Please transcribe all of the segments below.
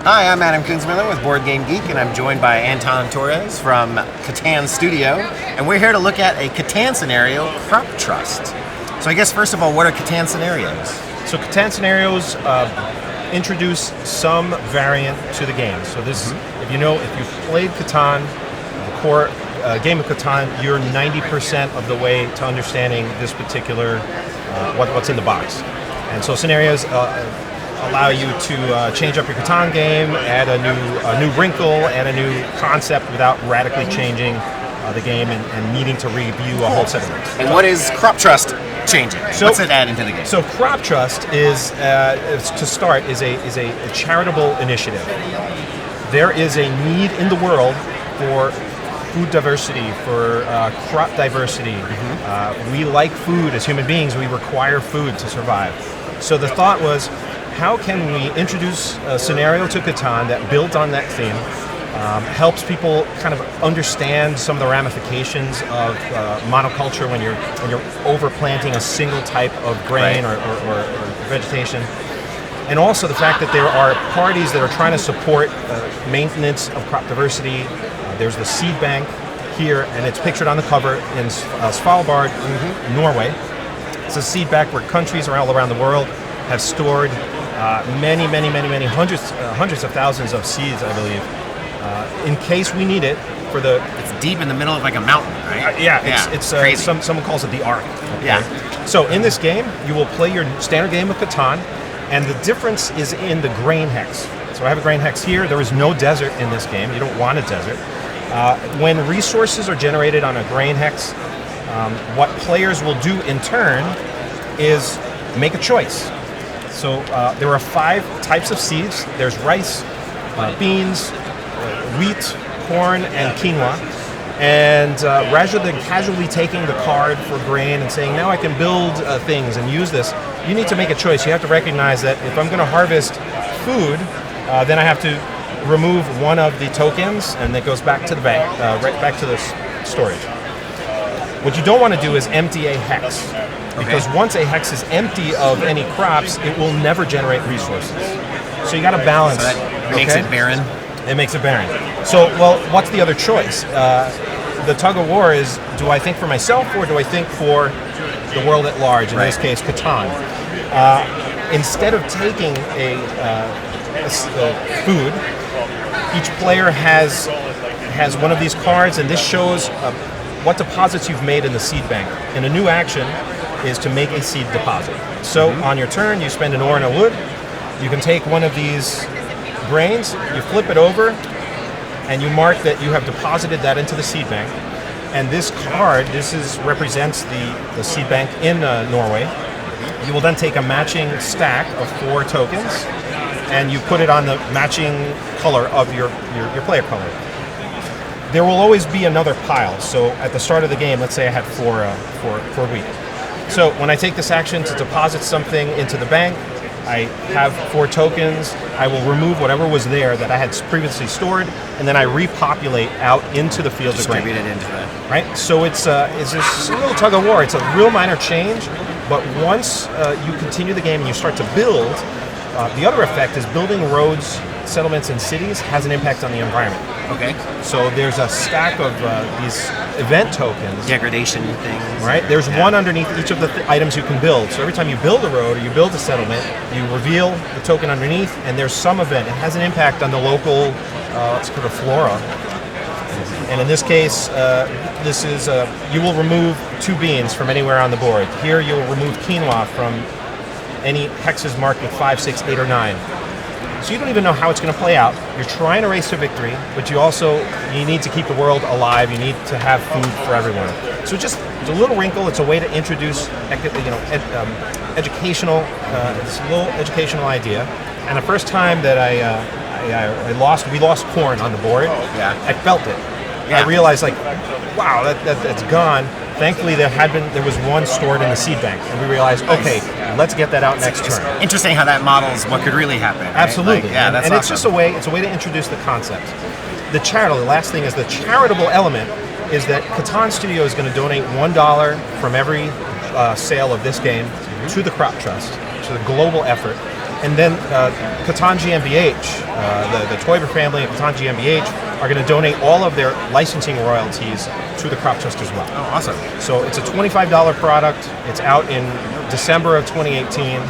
Hi, I'm Adam Kunzmiller with Board Game Geek, and I'm joined by Anton Torres from Catan Studio, and we're here to look at a Catan Scenario Crop Trust. So I guess first of all, what are Catan Scenarios? So Catan Scenarios introduce some variant to the game. So this, if you've played Catan, the core game of Catan, you're 90% of the way to understanding this particular what's in the box. And so scenarios allow you to change up your Catan game, add a new wrinkle, add a new concept without radically changing the game and needing to review a whole set of things. And what is Crop Trust changing? What's it add into the game? So Crop Trust is, to start, is a charitable initiative. There is a need in the world for food diversity, for crop diversity. We like food as human beings. We require food to survive. So the thought was, how can we introduce a scenario to Catan that builds on that theme, helps people kind of understand some of the ramifications of monoculture when you're overplanting a single type of grain or vegetation, and also the fact that there are parties that are trying to support maintenance of crop diversity. There's the seed bank here, and it's pictured on the cover in Svalbard, Norway. It's a seed bank where countries all around the world have stored many hundreds of thousands of seeds, I believe, in case we need it for the. It's deep in the middle of like a mountain, right? It's crazy. Someone calls it the Ark. Okay? Yeah. So in this game, you will play your standard game of Catan, and the difference is in the grain hex. So I have a grain hex here. There is no desert in this game. You don't want a desert. When resources are generated on a grain hex, what players will do in turn is make a choice. So there are 5 types of seeds. There's rice, beans, wheat, corn, and quinoa. And rather than casually taking the card for grain and saying, now I can build things and use this, you need to make a choice. You have to recognize that if I'm going to harvest food, then I have to remove one of the tokens, and it goes back to the bank, right back to the storage. What you don't want to do is empty a hex, because once a hex is empty of any crops, it will never generate resources. So you got to balance. So that makes it barren? It makes it barren. So, well, what's the other choice? The tug of war is, do I think for myself or do I think for the world at large, in this case, Catan? Instead of taking a food, each player has one of these cards, and this shows what deposits you've made in the seed bank. And a new action is to make a seed deposit. So on your turn, you spend an ore and a wood. You can take one of these grains, you flip it over, and you mark that you have deposited that into the seed bank. And this card, represents the seed bank in Norway. You will then take a matching stack of 4 tokens, and you put it on the matching color of your player color. There will always be another pile. So at the start of the game, let's say I had 4 wheat. So when I take this action to deposit something into the bank, I have 4 tokens. I will remove whatever was there that I had previously stored, and then I repopulate out into the field of grain. Distribute it into that. Right? So it's this little tug of war. It's a real minor change, but once you continue the game and you start to build, the other effect is building roads, settlements, and cities has an impact on the environment. Okay. So there's a stack of these event tokens. Degradation things. Right? There's one underneath each of the items you can build. So every time you build a road or you build a settlement, you reveal the token underneath, and there's some event. It has an impact on the local, let's call it flora. And in this case, you will remove 2 beans from anywhere on the board. Here you will remove quinoa from any hexes marked with 5, 6, 8, or 9. So you don't even know how it's going to play out. You're trying to race to victory, but you need to keep the world alive. You need to have food for everyone. So it's a little wrinkle. It's a way to introduce educational, this little educational idea. And the first time that we lost corn on the board. I felt it. I realized, wow, that's gone. Thankfully, there was one stored in the seed bank, and we realized, okay, let's get that out next turn. Interesting how that models what could really happen. Right? Absolutely, that's and awesome. it's just a way to introduce the concept. The last thing is the charitable element is that Catan Studio is going to donate $1 from every sale of this game to the Crop Trust, to the global effort. And then Catan GmbH, the Toiber family and Catan GmbH are going to donate all of their licensing royalties to the Crop Trust as well. Oh, awesome. So it's a $25 product. It's out in December of 2018.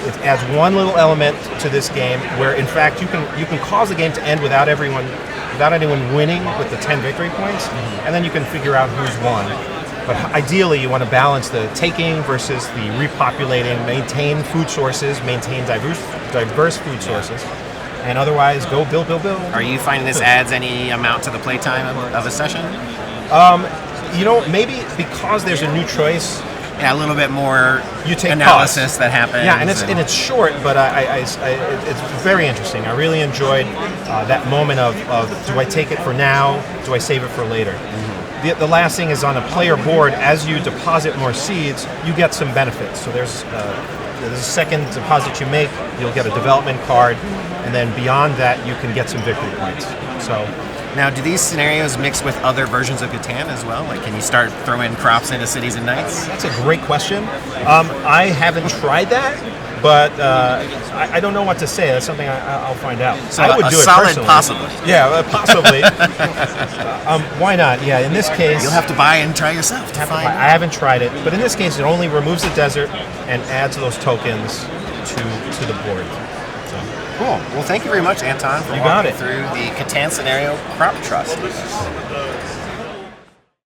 It adds one little element to this game where, in fact, you can cause the game to end without anyone winning with the 10 victory points, and then you can figure out who's won. But ideally, you want to balance the taking versus the repopulating, maintain food sources, maintain diverse food sources, and otherwise go build. Are you finding this adds any amount to the playtime of a session? Maybe because there's a new choice. Yeah, a little bit more you take analysis that happens. Yeah, and it's short, but it's very interesting. I really enjoyed that moment of do I take it for now? Do I save it for later? Mm-hmm. The last thing is on a player board. As you deposit more seeds, you get some benefits. So there's a second deposit you make, you'll get a development card, and then beyond that, you can get some victory points. So. Now, do these scenarios mix with other versions of Catan as well? Like, can you start throwing crops into cities and knights? That's a great question. I haven't tried that, but I don't know what to say. That's something I'll find out. So I would a do it solid personally. possibly. Yeah, possibly. Why not? Yeah, in this case... You'll have to buy and try yourself to find I haven't tried it, but in this case, it only removes the desert and adds those tokens to the board. Cool. Well, thank you very much, Anton, for walking through the Catan Scenario Crop Trust.